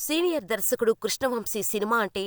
Senior దర్శకుడు Krishna Vamsi cinema అంటే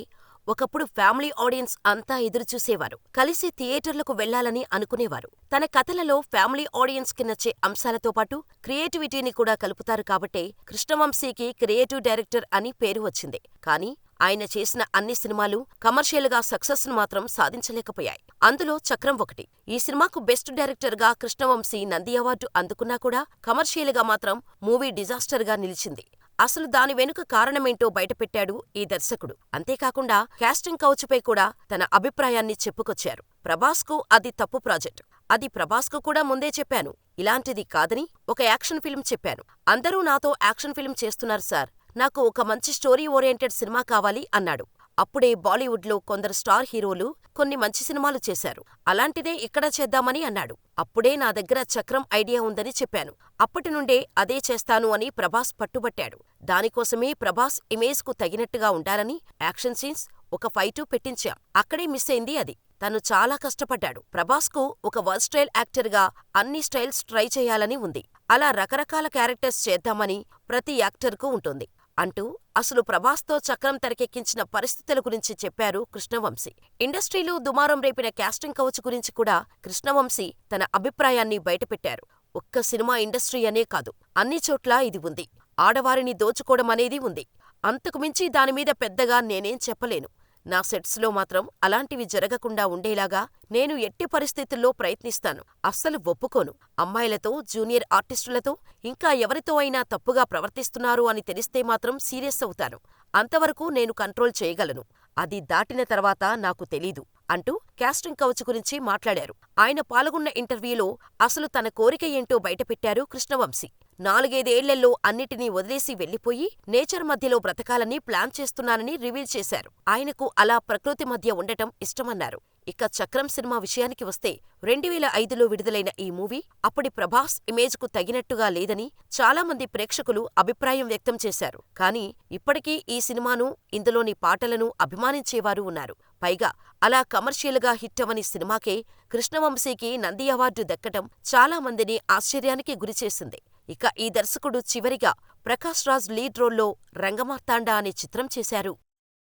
ఒకప్పుడు ఫ్యామిలీ ఆడియన్స్ అంతా ఎదురుచూసేవారు. కలిసి థియేటర్లకు వెళ్లాలని అనుకునేవారు. తన కథలలో ఫ్యామిలీ ఆడియన్స్ కి నచ్చే అంశాలతో పాటు క్రియేటివిటీని కూడా కలుపుతారు కాబట్టే కృష్ణవంశీకి క్రియేటివ్ డైరెక్టర్ అని పేరు వచ్చింది. కానీ ఆయన చేసిన అన్ని సినిమాలు కమర్షియల్ గా సక్సెస్ ను మాత్రం సాధించలేకపోయాయి. అందులో చక్రం ఒకటి. ఈ సినిమాకు బెస్ట్ డైరెక్టర్ గా కృష్ణవంశీ నంది అవార్డు అందుకున్నా కూడా కమర్షియల్ గా మాత్రం మూవీ డిజాస్టర్ గా నిలిచింది. అసలు దాని వెనుక కారణమేంటో బయటపెట్టాడు ఈ దర్శకుడు. అంతేకాకుండా కాస్టింగ్ కౌచ్పై కూడా తన అభిప్రాయాన్ని చెప్పుకొచ్చారు. ప్రభాస్ కు అది తప్పు ప్రాజెక్ట్. అది ప్రభాస్ కు కూడా ముందే చెప్పాను. ఇలాంటిది కాదని ఒక యాక్షన్ ఫిల్మ్ చెప్పాను. అందరూ నాతో యాక్షన్ ఫిల్మ్ చేస్తున్నారు సార్, నాకు ఒక మంచి స్టోరీ ఓరియెంటెడ్ సినిమా కావాలి అన్నాడు. అప్పుడే బాలీవుడ్ లో కొందరు స్టార్ హీరోలు కొన్ని మంచి సినిమాలు చేశారు. అలాంటిదే ఇక్కడ చేద్దామని అన్నాడు. అప్పుడే నా దగ్గర చక్రం ఐడియా ఉందని చెప్పాను. అప్పటినుండే అదే చేస్తాను అని ప్రభాస్ పట్టుబట్టాడు. దానికోసమే ప్రభాస్ ఇమేజ్ కు తగినట్టుగా ఉండాలని యాక్షన్ సీన్స్, ఒక ఫైటు పెట్టించాం. అక్కడే మిస్ అయింది అది. తను చాలా కష్టపడ్డాడు. ప్రభాస్ కు ఒక వర్స్టైల్ యాక్టర్ గా అన్ని స్టైల్స్ ట్రై చేయాలని ఉంది. అలా రకరకాల క్యారెక్టర్స్ చేద్దామని ప్రతి యాక్టర్ కు ఉంటుంది అంటూ అసలు ప్రభాస్తో చక్రం తెరకెక్కించిన పరిస్థితుల గురించి చెప్పారు కృష్ణవంశీ. ఇండస్ట్రీలో దుమారం రేపిన కాస్టింగ్ కౌచ్ గురించి కూడా కృష్ణవంశీ తన అభిప్రాయాన్ని బయటపెట్టారు. ఒక్క సినిమా ఇండస్ట్రీ అనే కాదు, అన్ని చోట్లా ఇది ఉంది. ఆడవారిని దోచుకోవడం అనేది ఉంది. అంతకుమించి దానిమీద పెద్దగా నేనేం చెప్పలేను. నా సెట్స్ లో మాత్రం అలాంటివి జరగకుండా ఉండేలాగా నేను ఎట్టి పరిస్థితుల్లో ప్రయత్నిస్తాను. అస్సలు ఒప్పుకోను. అమ్మాయిలతో, జూనియర్ ఆర్టిస్టులతో, ఇంకా ఎవరితో అయినా తప్పుగా ప్రవర్తిస్తున్నారు అని తెలిస్తే మాత్రం సీరియస్ అవుతాను. అంతవరకు నేను కంట్రోల్ చేయగలను. అది దాటిన తర్వాత నాకు తెలీదు అంటూ కాస్టింగ్ కౌచ్ గురించి మాట్లాడారు. ఆయన పాల్గొన్న ఇంటర్వ్యూలో అసలు తన కోరిక ఏంటో బయటపెట్టారు కృష్ణవంశీ. 4-5 ఏళ్లలో అన్నిటినీ వదిలేసి వెళ్లిపోయి నేచర్ మధ్యలో బ్రతకాలని ప్లాన్ చేస్తున్నానని రివీల్ చేశారు. ఆయనకు అలా ప్రకృతి మధ్య ఉండటం ఇష్టమన్నారు. ఇక చక్రం సినిమా విషయానికి వస్తే 2005లో విడుదలైన ఈ మూవీ అప్పటి ప్రభాస్ ఇమేజ్ కు తగినట్టుగా లేదని చాలా మంది ప్రేక్షకులు అభిప్రాయం వ్యక్తం చేశారు. కానీ ఇప్పటికీ ఈ సినిమాను, ఇందులోని పాటలను అభిమానించేవారు ఉన్నారు. పైగా అలా కమర్షియల్ గా హిట్ అవని సినిమాకే కృష్ణవంశీకి నంది అవార్డు దక్కటం చాలా మందిని ఆశ్చర్యానికి గురిచేసింది. ఇక ఈ దర్శకుడు చివరిగా ప్రకాష్ రాజ్ లీడ్ రోల్లో రంగమార్తాండ అనే చిత్రం చేశారు.